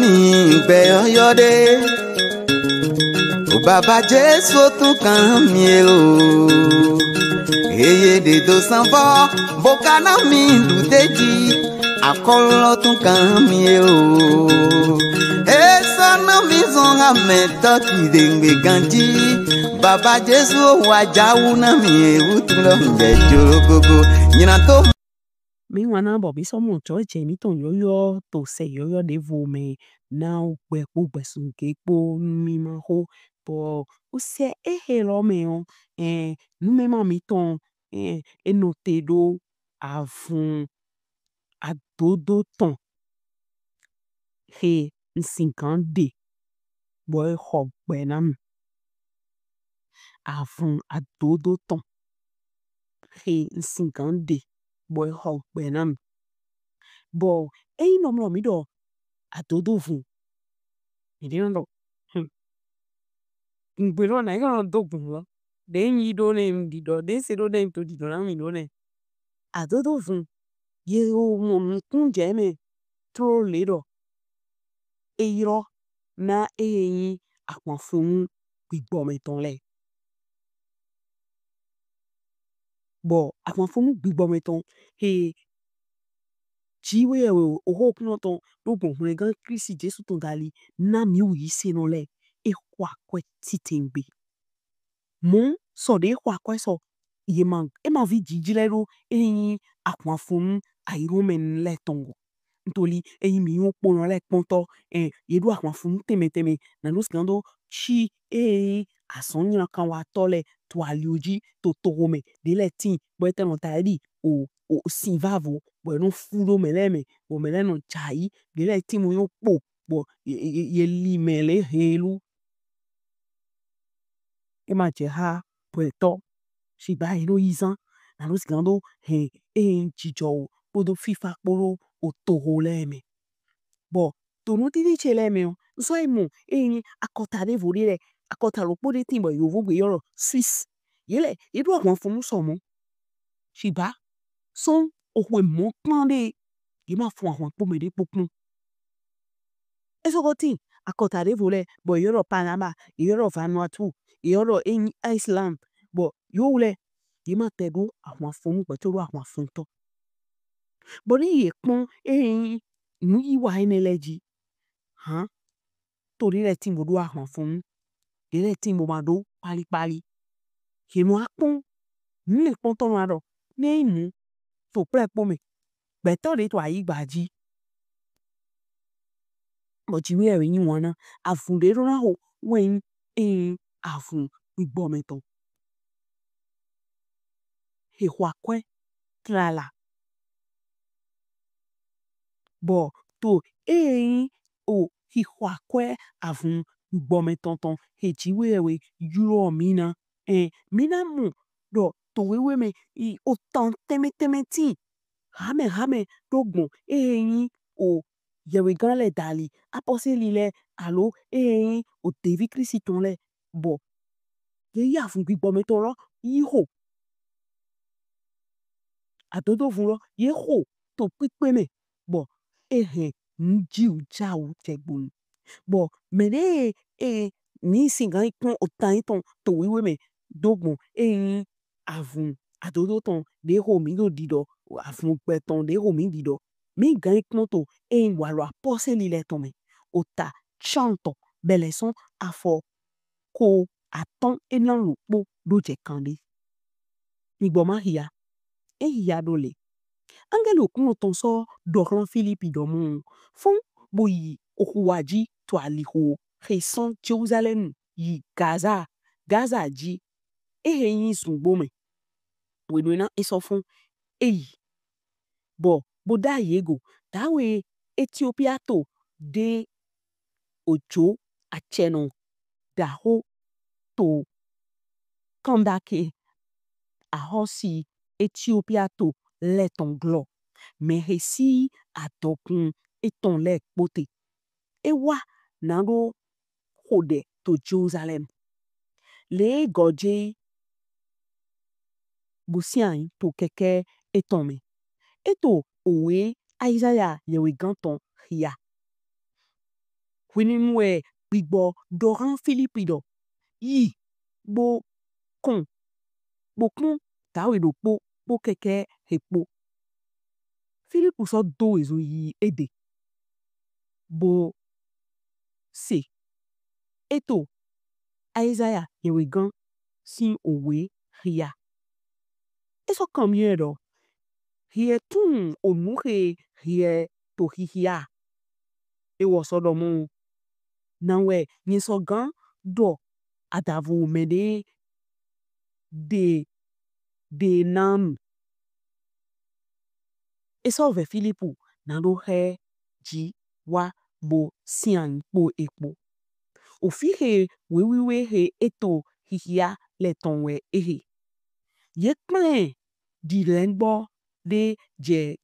mi gbẹ ọyọdẹ. O bàbá Jésù tún kàn mí o. Eye dèdò sanfọ bokana mi dùdéjì akọlọ tún kàn mí o. Esana mi zọn amẹtọ kìdèǹgbè gànjí. Bàbá Jésù wàjáwù náà mi ewu tún lọ ń jẹ jorogogo nyina tó. Mi wana bobi so mo cho je mi ton yoyo to se yoyo de vo me na gbe po gbesun ke po mi ma ho po o se lo me o nu me ma mi ton no te do avun adodo ton he nsinkan de boy ho gbe na mi avun adodo ton he nsinkan de boy ho gbe na mi bo no mlo mi do adodo fun mi no ngbero na ga do gun lo de yi do ne mi do de se do de to di do na mi do ne adodo fun ye o mo kun je me tro le do iro na yin apon fun gbigbo mi ton le bo apon fun gbigbo mi ton he jiwe o ho kun ton do gun hun gan Kristi Jesu ton dali na mi wi se no le e kwa kwe titingbe mo so de kwa kwe so ye man e ma vi jijile ro yin apon fun airo men le tongo ntoli mi yo pon le ponto ye do apon fun teme na no skando chi ason yin kan wa tole to alioji to me de le tin bo te no ta di o sinvavo bo no fudo me o me le no chai de le tin mo yo po bo ye li me le helu e ma je ha pueto si ba ino izan na no skando chicho podo fifa poro o toho le me bo to no ti dice le me o so mo akota de vori le akota ro po de tin bo yo vo gbe yoro Swiss yele ye do won fun so mo si ba so o we mo plan de ye ma fun awon po me de popun eso go tin akota de vole bo yoro Panama yoro Vanuatu yoro Iceland bo yo le ye ma te do awon fun pe to do awon fun to bo ni ye pon nu yi wa ene leji to ri le tin bo do awon fun de le tin bo ma do pali ye mo apon ni le pon to ma do ni nu to pre po me be to de to ayi gbaji bo ji mi e yin won na afun de ro na ho wen afun gbigbo mi ton he kwa kwen trala bo to o hi kwa kwen afun gbigbo mi ton he ji we yuro mi na mu do to we me o tan teme tin hame dogbon o yewe gan le dali apostle le alo o David Kristi ton le bo ye ya fun gbigbo mi ton ro yi ho adodo fun ro ye ho to pipe me bo nji u ja u tegbon bo me de ni singan ipon o tan ton to we me dogbon avun adodo ton de ho mi do dido afun pe ton de ho mi dido mi gan ipon to wa lo apostle le ton me o ta chanto bele son afo ko aton enan lo po do je kande gbigbo ma hiya hiya do le angelo kun ton so do ran Philippi do mo fun bo yi okuwaji to aliho he son Jerusalem yi Gaza ji yin sun gbo me we no na so fun bo da yego da we Ethiopia to de ojo acheno da ho to kandake a hosi Ethiopia to leton glo me he si atokun eton le pote wa na ro hode to Jerusalem le goje busian to keke eton me eto owe Isaiah yewe ganton ya When we bigbo doran Philippido yi bo kon bo kun ta we do po keke hepo. Philippu so do ezo yi ede bo se eto Isaiah yewe gan sin owe ria. Eso kamye do hie tun onuhe hie to hihia. E wo so do mo nanwe nye so gan do adavu mede de nan. Eso ve Philippu nando he ji wa bo sian po ekpo. Ofi we he eto hihia le tonwe ehe. Ye kmen di lengbo de je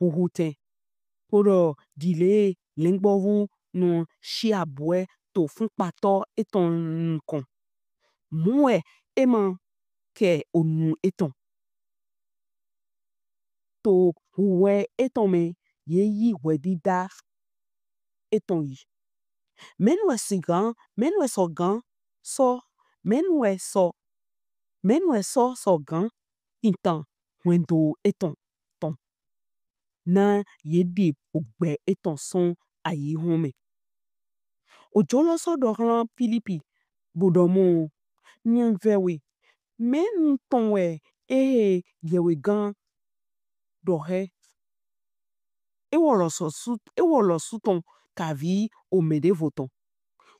huhute. Podo di le lengbo vu no shi abwe to fun pato eton kon. Mwe eman ke onu eton. To huwe eton me ye yi wedida eton yi. Menwe so gan so gan intan wendo eton ton. Na ye di ogbe eton son ayi home. Ojolo so do ran Philippi bodomo nyen vewe. Men ton we yewe gan do he. E wolo su ton ka vi o mede voton.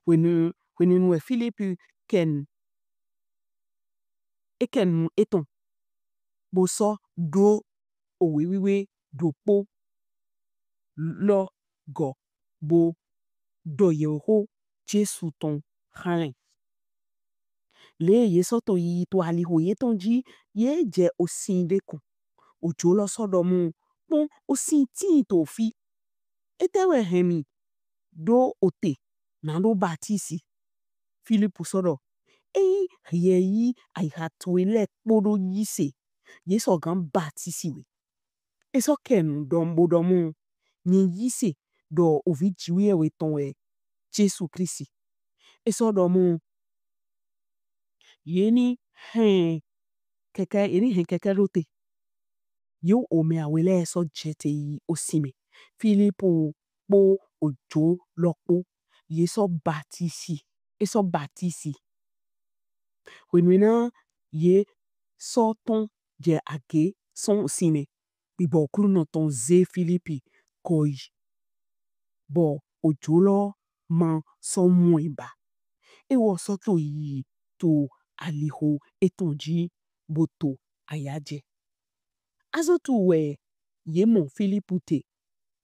When we Philippi ken eton. Bo so do owewiwe do po lo go bo do ye ho Jesu ton haren. Le ye soto yi to ali ho ye ton ji ye je osin de kon. Ojolo so do mo pon osin ti to fi. Etewe hemi do ote nando batisi. Philippu so do. Ye yi ay hatwele podo yise. Ye so gan batisi we. E so ken bodomo nye yise do ovi jiwe we ton we Jesu Christi. E so do mo ye ni hen keke rote. Yo ome awele so jete yi osime. Philippu po ojo lokpo. Ye so batisi. E so batisi. When we na ye so ton je age son osime. Bibo klu no ton ze Philippi koi. Bo ojolo man son mweba. E wo soto yi to aliho etonji boto ayaje. Azo tu we ye mon Philippu te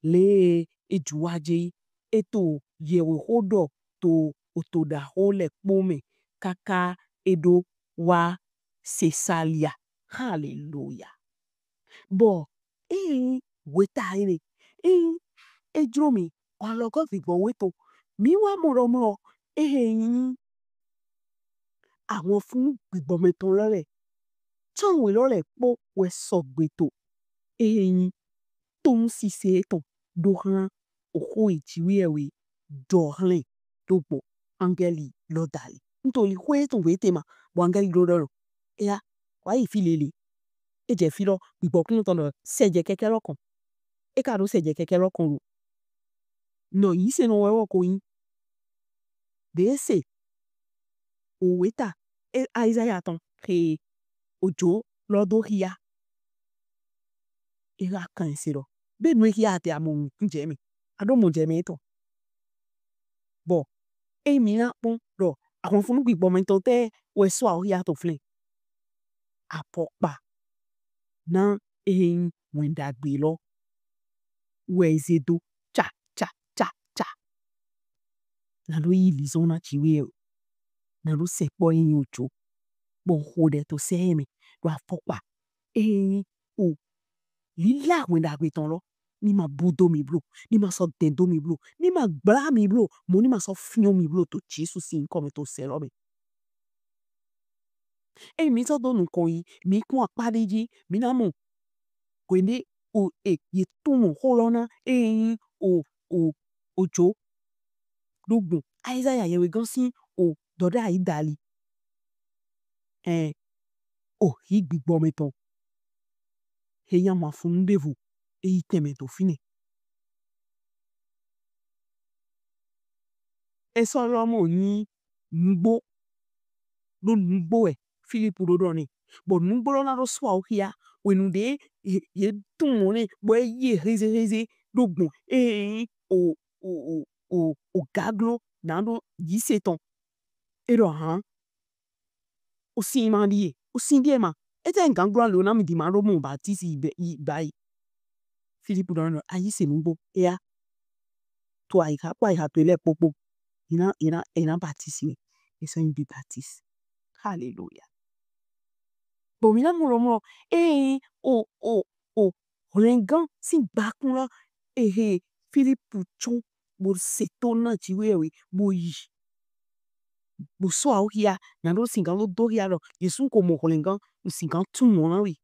le ejuwaje eto yewe hodo to otoda hole kpome kaka edo wa sesalia. Hallelujah. Bo weta ene. Ejromi walogo vigbo weto. Mi wa moro yin àwọn fún gbigbometon lole. Chan we lole po we sogbeto. Yin ton si se eton dohan oho ichiwe we dohan dobo angeli lodali. Ntoli hwe ton we tema bo angeli lodalo. Ya wa yi filele. Eje filo gbigbo klu ton do seje keke lokon. E ka do seje keke lokon lo. No yi se no we woko yin. De se o weta Isaiah ton ke ojo lodo hia. E la kan se do. Be nwe hia te amon njeme. Ado mo njeme eton. Bo mi na pon do. Àwọn fún gbigbometon te we so a hia to flen. Apokpa. Na wenda gbe lo. We zedo. Cha. Nalo yi lizona chiwe. Nalo sepo yin ojo. Bon hode to se me. Do apokpa. Lila wenda gbe ton lo. Ni ma budo mi blo. Ni ma so dendo mi blo. Ni ma bla mi blo. Mo ni ma so finyo mi blo to Jesu sin kome to se lo me. Mi so do nu kon yi. Mi kon akpadeji. Mi na mo. Kwende ye ton mo holona. ojo dogun Isaiah yewe gansi o doda idali o higbi gbometon heya ma fun devu e itemeto fine eso lomo ni ngbo do ngbo Philip dodoni bo ngbo lo na do swa o hia wenu de ye tumone bo ye heze dogun o gaglo nando yiseton ero han o sindie ma ete nganglo lo na mi di ma ro mo baptisi bai Philip dodoni ayise ngbo ya to ai ka kwa ha to ile popo ina baptisi eso bi baptisi hallelujah bo mi na mo o rengan si bakun la Philip chon bo setona jiwewe bo yi bo so au hia na do singa lo do hia lo yesu ko mo rengan singa tun mo na wi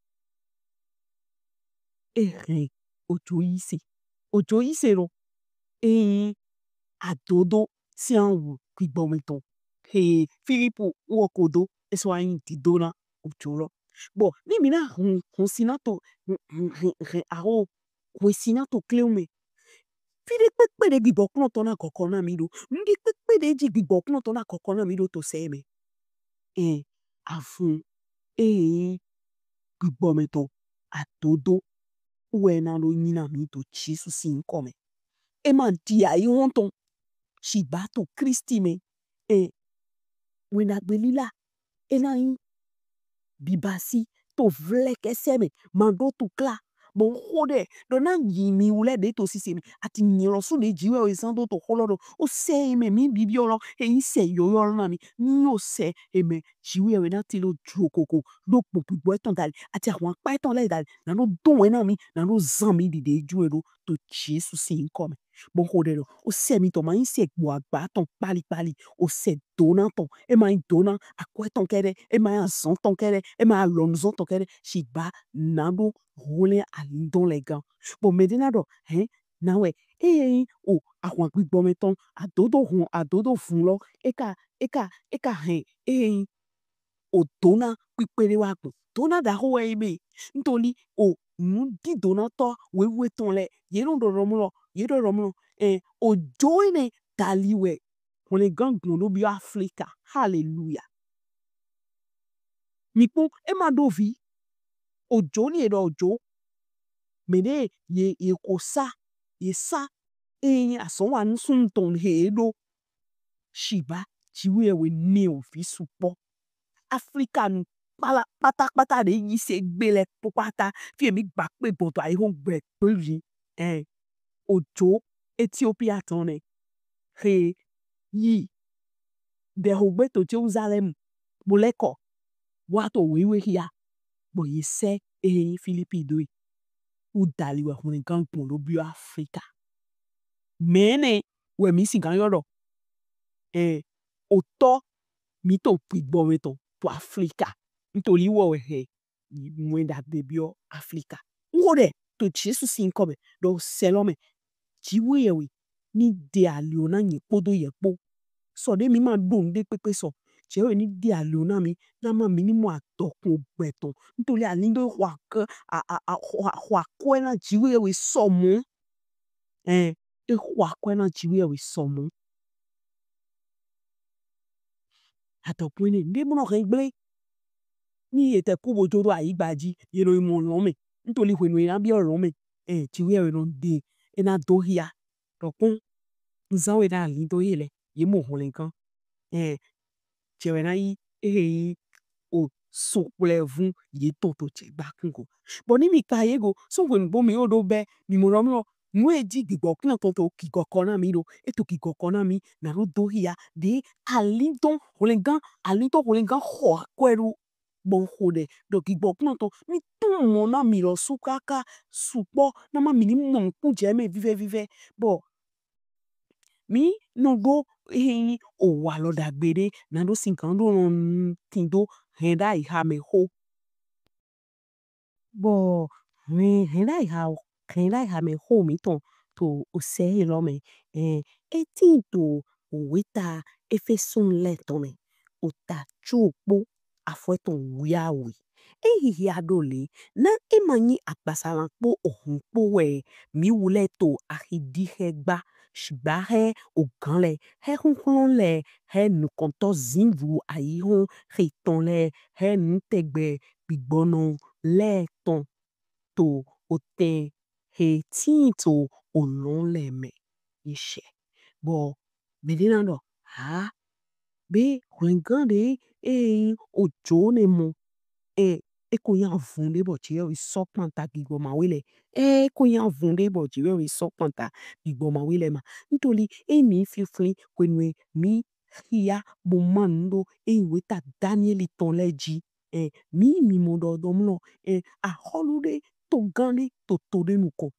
ojo ise ro adodo si an wu ki gbometon Philip wo kodo eso ayin ti dona ojo lo bo ni mi na hun sinato aro we sinato kleume Philip pepe de gbibo kun to na kokona mi do ndi pepe de ji gbibo kun to na kokona mi do to se me afun gbibometon adodo we na lo nyina mi to Jesus sin come e man ti ayi wonton shi bato Christi me we na belila e na yin bibasi to vleke seme mando to kla bon hode do na yimi ule de to sisemi ati nyiro su de jiwe o isando to holoro o se me mi bibiolo e ise yoyo na mi no se eme jiwe we na ti lo jokoko do popo eton dali ati awon pa eton le dali na no don we na mi na no zan mi de juwe do to Jesus sin come bon hode do o se mi to ma ise gbo agba ton pali o se dona ton e ma dona akweton kere e ma azon ton kere e ma lonzon ton kere shi ba nando role alindon legan bo medina do na we o awon gbigbo meton adodo fun lo eka o dona pipere wa gbo dona da ho e me ntoli o di dona to we ton le ye no do romulo o joine daliwe wole gangun no bi Africa hallelujah mi po e ma do vi ojo ni edo ojo mede ye ko sa ason wa nsun ton he do shiba jiwe we ni o fi supo Africa nu pata de yi se gbele popata fi emi gba pe boto ai ho gbe peji ojo Ethiopia ton ne yi de ho gbe to Jerusalem boleko wa to wewe hia bo ye se Philippi do u dali we hun kan pon lo bi Africa mene we mi sin kan yodo oto mi to pigbo we to Africa nítorí wo we mwen da debio Africa ngode to Jesus sin come do selome jiwe we ni de aliona yin podo ye po so de mi ma don de pepe so jewe ni de aliona mi na ma mi ni mo atokun gbeton nítorí alindo wa kan wa ko na jiwe we so mu wa ko na jiwe we so mu atokun ni de mo no gble ni ete kubo jodo aigbaji ye no mo lo me nítorí we no ina bi oro me jiwe we no de ena do hia dokun nzan we na alindo yele ye mo holen kan jewe na yi o soplevun ye toto che bakungo bo ni mi ka yego so we bo mi odo be mi mo ro mo nwe ji gbigbo kan toto ki kokona mi do eto ki kokona mi na ro do hia de alindo holen gan ho akweru bon hode do gbigbo kan to mi tun mo na mi ro sukaka supo na ma mi ni mo ku je me vive bo mi no go o wa lo dagbere na do sin kan do tin do henda iha me ho bo mi henda iha me ho mi ton to ose lome eti to weta efesun letome ota chupo afoton wiawi ehihi adole na emanyi akpasalan po ohun po we mi wule to ahidihe gba shigba he oganle he hunhun le he nukonto zinvu ayihun he ton le he ntegbe bigbono le ton to oten he tin to olon le me ishe bo bedinando ha be hwengande ojo ne mo eko yan vunde bo chire wi sokpanta gigbo ma wile eko yan vunde bo chire wi sokpanta gigbo ma wile ma ntoli mi fifli kwenwe mi hiya bo mando weta Danieli ton leji mi modo domlo a holude to gande to tode nuko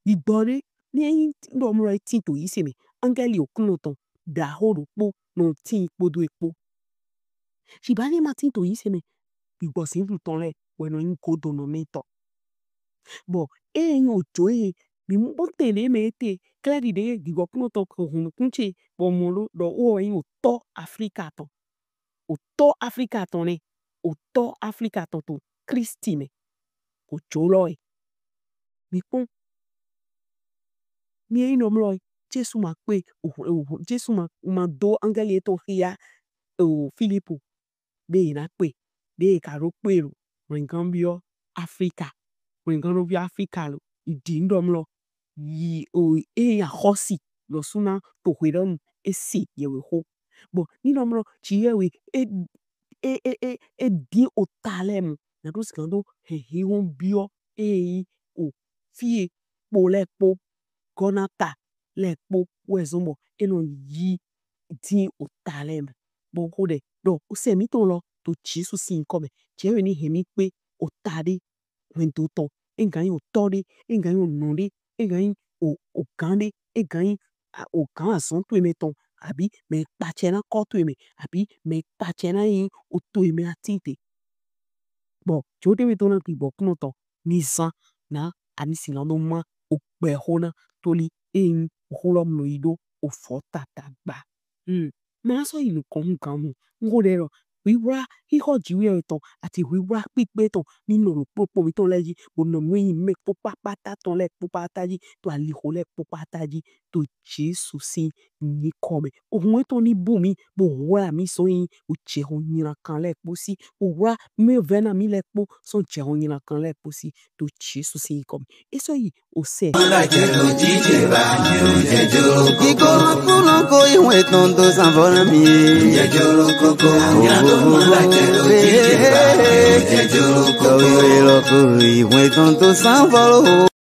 igbore ni domlo tin to yiseme angeli okunoton da hodo po no tin podo epo shibani ma tin to yiseme igbo sin ton le weno nko dono meto bo ojo mi mo tele me te kledi de gigo kunoton ko hunu kunche bo molo do o to Africa ton ne o to Africa ton to Christi me ojo lo mi pon mi no mlo Jesu ma pe Jesu ma do angeli to hia Philipu be na pe be ka ro pe ro nkan bio Africa nkan ro bio Africa lo idi ndomlo yi ya hosi lo suna to hweron esi yewe ho bo ni nomro chiyewe di otalem na do skando he won bio o fie po le po gonata le po wezombo eno yi di otalem bo kode do o se mi ton lo to Jesu sin come chiyewe ni hemi pe otade when to ton engan o tode engan o nonde engan o gande engan o kan ason to emeton abi me pachena ko to eme abi me pachena yin o to eme atinte bo jode we ton ki bo kunoton ni san na ani silando ma o pe hona toli holom no ido o fota tagba ma so ilu kon kan ngorero wiwa hiho jiwe ton ati wiwa pipe ton ni no popo mi ton leji bo no mi me popa pata ton le popa taji to ali ho le popa taji to Jesu sin ni come ohun ton ni bumi bo wa mi so yin o che ho nyira kan le posi o wa me vena mi le po so che ho nyira kan le posi to Jesu sin come eso yi o se Ko iwe ton to sanvola mi jejoro koko iwe ton to sanvola